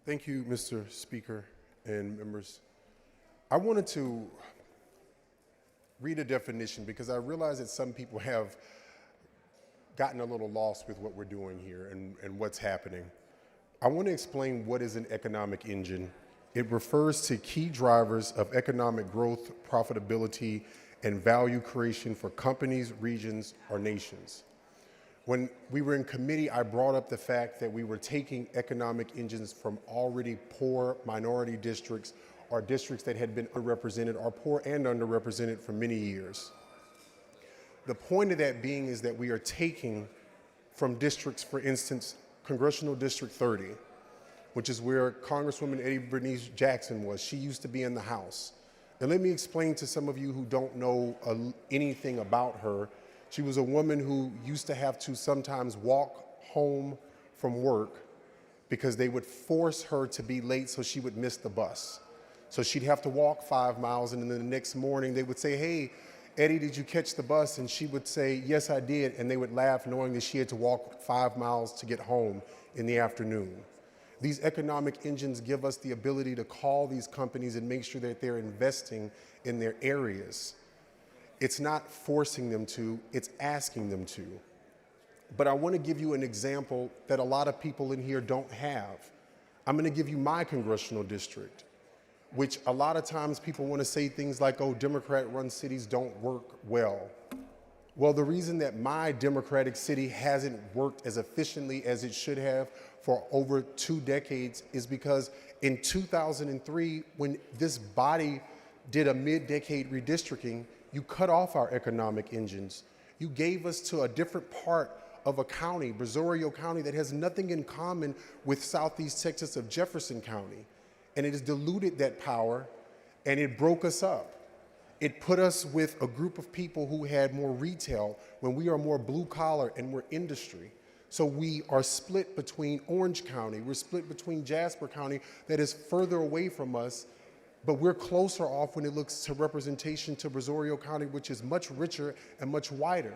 Thank you, Mr. Speaker and members. I wanted to read a definition because I realize that some people have gotten a little lost with what we're doing here and what's happening. I want to explain what is an economic engine. It refers to key drivers of economic growth, profitability, and value creation for companies, regions, or nations. When we were in committee, I brought up the fact that we were taking economic engines from already poor minority districts or districts that had been underrepresented or poor and underrepresented for many years. The point of that being is that we are taking from districts, for instance, Congressional District 30, which is where Congresswoman Eddie Bernice Jackson was. She used to be in the House. And let me explain to some of you who don't know anything about her. She was a woman who used to have to sometimes walk home from work because they would force her to be late so she would miss the bus. So she'd have to walk 5 miles, and then the next morning they would say, "Hey, Eddie, did you catch the bus?" And she would say, "Yes, I did." And they would laugh knowing that she had to walk 5 miles to get home in the afternoon. These economic engines give us the ability to call these companies and make sure that they're investing in their areas. It's not forcing them to, it's asking them to. But I want to give you an example that a lot of people in here don't have. I'm going to give you my congressional district, which a lot of times people want to say things like, oh, Democrat-run cities don't work well. Well, the reason that my Democratic city hasn't worked as efficiently as it should have for over 2 decades is because in 2003, when this body did a mid-decade redistricting, you cut off our economic engines. You gave us to a different part of a county, Brazoria County, that has nothing in common with Southeast Texas of Jefferson County. And it has diluted that power, and it broke us up. It put us with a group of people who had more retail when we are more blue collar and we're industry. So we are split between Orange County, we're split between Jasper County that is further away from us, but we're closer off when it looks to representation to Brazoria County, which is much richer and much wider.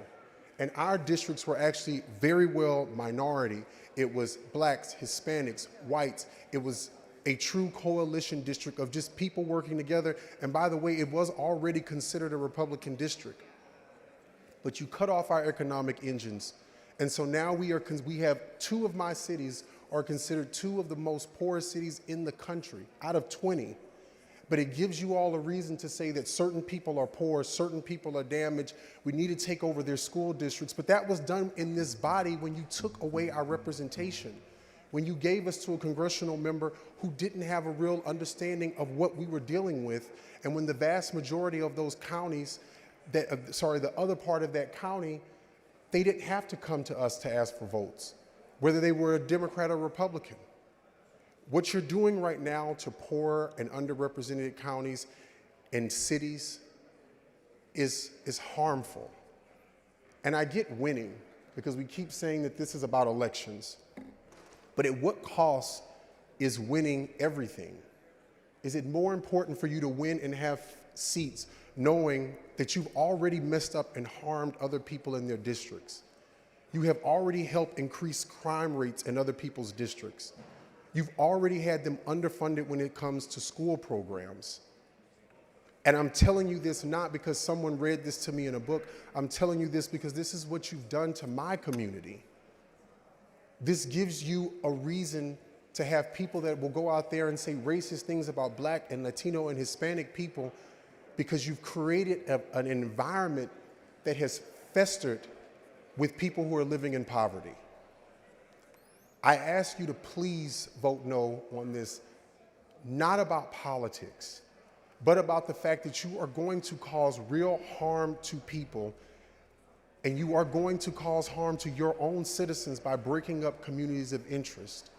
And our districts were actually very well minority. It was blacks, Hispanics, whites. It was a true coalition district of just people working together. And by the way, it was already considered a Republican district. But you cut off our economic engines. And so now we have 2 of my cities are considered 2 of the most poorest cities in the country out of 20. But it gives you all a reason to say that certain people are poor, certain people are damaged. We need to take over their school districts. But that was done in this body when you took away our representation, when you gave us to a congressional member who didn't have a real understanding of what we were dealing with, and when the vast majority of those counties, the other part of that county, they didn't have to come to us to ask for votes, whether they were a Democrat or Republican. What you're doing right now to poor and underrepresented counties and cities is harmful. And I get winning, because we keep saying that this is about elections. But at what cost is winning everything? Is it more important for you to win and have seats knowing that you've already messed up and harmed other people in their districts? You have already helped increase crime rates in other people's districts. You've already had them underfunded when it comes to school programs. And I'm telling you this not because someone read this to me in a book. I'm telling you this because this is what you've done to my community. This gives you a reason to have people that will go out there and say racist things about Black and Latino and Hispanic people because you've created an environment that has festered with people who are living in poverty. I ask you to please vote no on this, not about politics, but about the fact that you are going to cause real harm to people, and you are going to cause harm to your own citizens by breaking up communities of interest.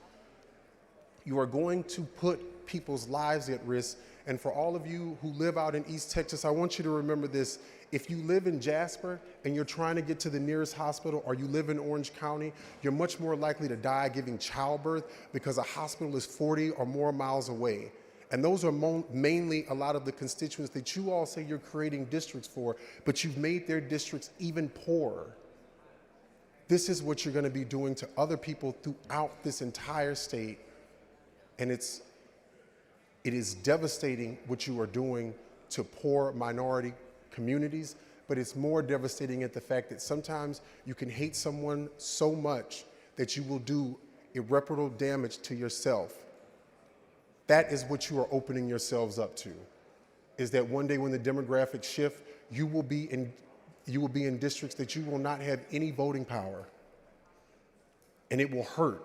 You are going to put people's lives at risk. And for all of you who live out in East Texas, I want you to remember this. If you live in Jasper and you're trying to get to the nearest hospital, or you live in Orange County, you're much more likely to die giving childbirth because a hospital is 40 or more miles away. And those are mainly a lot of the constituents that you all say you're creating districts for, but you've made their districts even poorer. This is what you're going to be doing to other people throughout this entire state. And it is devastating what you are doing to poor minority communities, but it's more devastating at the fact that sometimes you can hate someone so much that you will do irreparable damage to yourself. That is what you are opening yourselves up to, is that one day when the demographics shift, you will be in districts that you will not have any voting power. And it will hurt.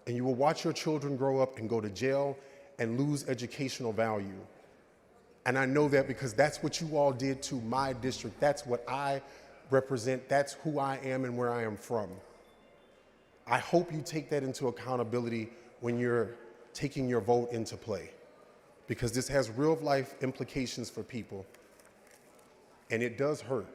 And you will watch your children grow up and go to jail and lose educational value. And I know that because that's what you all did to my district. That's what I represent. That's who I am and where I am from. I hope you take that into accountability when you're taking your vote into play, because this has real life implications for people, and it does hurt.